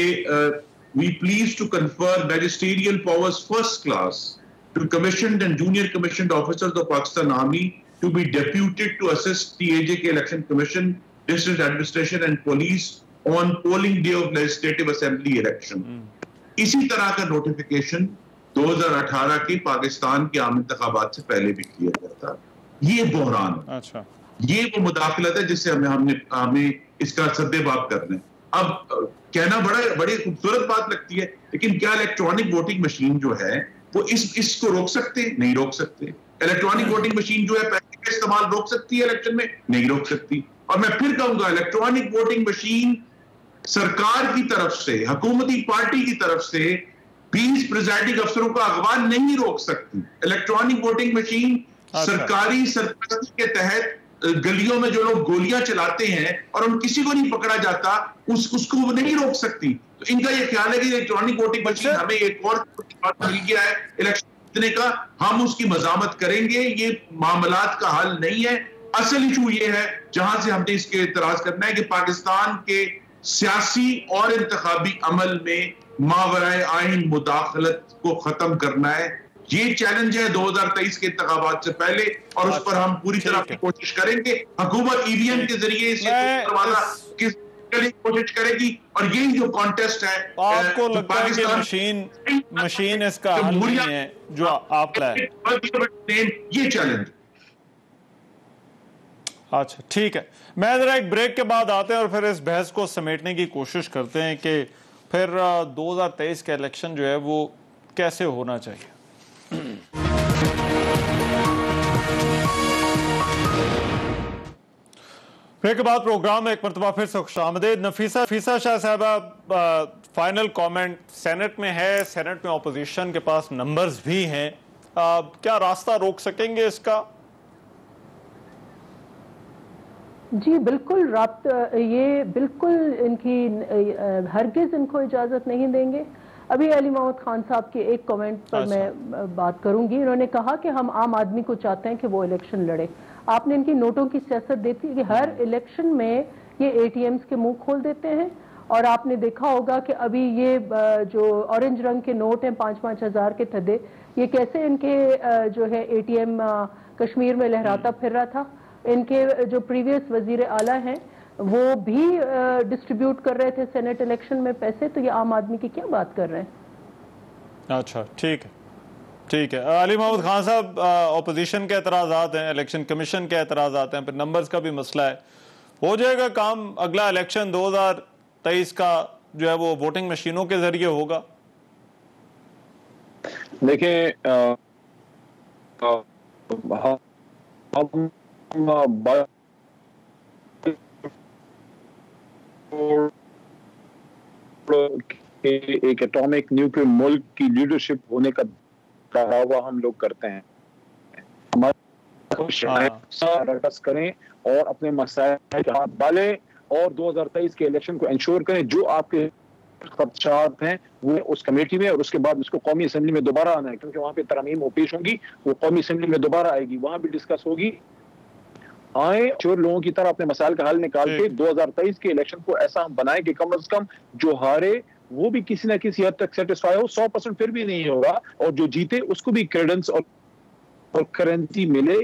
we please to confer magisterial powers first class to commissioned and junior commissioned officers of Pakistan Army to be deputed to assist the AJK Election Commission, District Administration and Police on polling day of Legislative Assembly election. اسی طرح کا notification 2018 کے پاکستان کے عام انتخابات سے پہلے بھی کیا گیا تھا. یہ بحران ہے. اچھا, یہ وہ مداخلت ہے جس سے ہمیں اس کا سدباب کرنا ہے. اب کہنا بڑی خوبصورت بات لگتی ہے, لیکن کیا الیکٹرانک ووٹنگ مشین جو ہے وہ اس کو روک سکتے؟ نہیں روک سکتے. الیکٹرانک ووٹنگ مشین جو ہے پیسے کا استعمال روک سکتی ہے الیکشن میں؟ نہیں روک سکتی. اور میں پھر کہوں گا الیکٹرانک ووٹنگ مشین سرکار کی طرف سے, حکومتی پارٹی کی طرف سے 20 پریزائڈنگ افسروں کا اغوا نہیں روک سکتی. الیکٹرانک ووٹنگ مشین سرکاری سرپرستی کے تحت گلیوں میں جو لوگ گولیاں چلاتے ہیں اور ان کسی کو نہیں پکڑا جاتا اس کو وہ نہیں روک سکتی. تو ان کا یہ خیال ہے کہ الیکٹرانک ووٹنگ مشین ہمیں ایک اور مل گیا ہے الیکشن جیتنے کا, ہم اس کی مزاحمت کریں گے. یہ معاملات کا حل نہیں ہے. اصل ایشو یہ ہے جہاں سے ہم نے اس کے اعتراض کرنا ہے کہ پاکستان کے سیاسی اور انتخابی عمل میں ماورائے آئین مداخلت کو ختم کرنا ہے. یہ چیلنج ہے 2023 کے انتخابات سے پہلے, اور اس پر ہم پوری طرح کی کوشش کریں گے. حکومت ای وی ایم کے ذریعے کوشش کرے گی, اور یہی جو کانٹیسٹ ہے آپ کو لگتا ہے کہ مشین اس کا حل نہیں ہے جو آپ لائے. یہ چیلنج. اچھا ٹھیک ہے, میں ذرا ایک بریک کے بعد آتے ہیں اور پھر اس بحث کو سمیٹنے کی کوشش کرتے ہیں کہ پھر 2023 کا الیکشن جو ہے وہ کیسے ہونا چاہیے. پھر کے بعد پروگرام میں ایک مرتبہ پھر سے خوش آمدید. نفیسہ شاہ صاحبہ, فائنل کامنٹ سینٹ میں ہے, سینٹ میں اپوزیشن کے پاس نمبرز بھی ہیں, کیا راستہ روک سکیں گے اس کا؟ جی بالکل, یہ بالکل ان کی ہرگز ان کو اجازت نہیں دیں گے. ابھی علی محمد خان صاحب کے ایک کامنٹ پر میں بات کروں گی. انہوں نے کہا کہ ہم عام آدمی کو چاہتے ہیں کہ وہ الیکشن لڑے. آپ نے ان کی نوٹوں کی سیاست دیکھی کہ ہر الیکشن میں یہ اے ٹی ایمز کے منہ کھول دیتے ہیں, اور آپ نے دیکھا ہوگا کہ ابھی یہ جو اورنج رنگ کے نوٹ ہیں 5-5 ہزار کے تھدے, یہ کیسے ان کے جو ہے اے ٹی ایم کشمیر میں لہراتا پھر رہا تھا. ان کے جو پریویس وزیر اعلیٰ ہیں وہ بھی ڈسٹریبیوٹ کر رہے تھے سینٹ الیکشن میں پیسے. تو یہ عام آدمی کی کیا بات کر رہے ہیں؟ اچھا ٹھیک ہے. علی محمد خان صاحب, اپوزیشن کے اعتراضات ہیں, الیکشن کمیشن کے اعتراضات ہیں, پھر نمبرز کا بھی مسئلہ ہے. ہو جائے گا کام, اگلا الیکشن 2023 کا جو ہے وہ ووٹنگ مشینوں کے ذریعے ہوگا؟ دیکھیں ایک ایٹامک نیوکلیئر ملک کی لیڈرشپ ہونے کا دعویٰ ہم لوگ کرتے ہیں. رکس کریں اور اپنے مسائل کے ہاتھ ڈالیں اور 2023 کے الیکشن کو انشور کریں. جو آپ کے خدشات ہیں وہ اس کمیٹی میں، اور اس کے بعد اس کو قومی اسمبلی میں دوبارہ آنا ہے، کیونکہ وہاں پہ ترامیم وہ پیش ہوں گی، وہ قومی اسمبلی میں دوبارہ آئے گی، وہاں بھی ڈسکس ہوگی. آئیں چور لوگوں کی طرح اپنے مسائل کا حل نکال کے 2023 کے الیکشن کو ایسا ہم بنائیں کہ کم از کم جو ہارے وہ بھی کسی نہ کسی حد تک سیٹسفائی ہو. 100% پھر بھی نہیں ہوگا، اور جو جیتے اس کو بھی کریڈنس اور کرنسی ملے،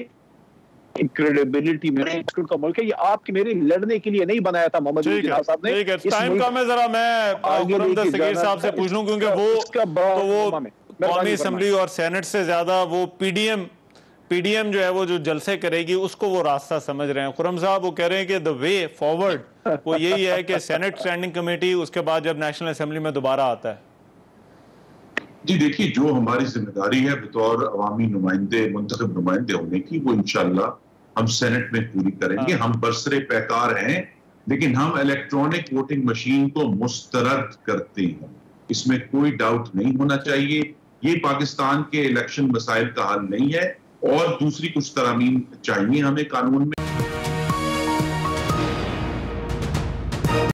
کریڈیبلٹی ملے. کا ملک ہے یہ، آپ کے میرے لڑنے کے لیے نہیں بنایا تھا محمد جناح صاحب نے. ٹائم کا میں ذرا میں صغیر صاحب سے پوچھ لوں، کیونکہ وہ قومی اسمبلی اور سینٹ سے زیادہ وہ پی ڈی ایم جو ہے وہ جو جلسے کرے گی اس کو وہ راستہ سمجھ رہے ہیں. خرم صاحب وہ کہہ رہے ہیں کہ the way forward وہ یہی ہے کہ سینٹ اسٹینڈنگ کمیٹی اس کے بعد جب نیشنل اسمبلی میں دوبارہ آتا ہے. جی دیکھیے، جو ہماری ذمہ داری ہے بطور عوامی نمائندے، منتخب نمائندے ہونے کی، وہ انشاءاللہ ہم سینٹ میں پوری کریں گے. ہم برسر پیکار ہیں، لیکن ہم الیکٹرانک ووٹنگ مشین کو مسترد کرتے ہیں، اس میں کوئی ڈاؤٹ نہیں ہونا چاہیے. یہ پاکستان کے الیکشن مسائل کا حل نہیں ہے، اور دوسری کچھ ترامیم چاہیے ہمیں قانون میں.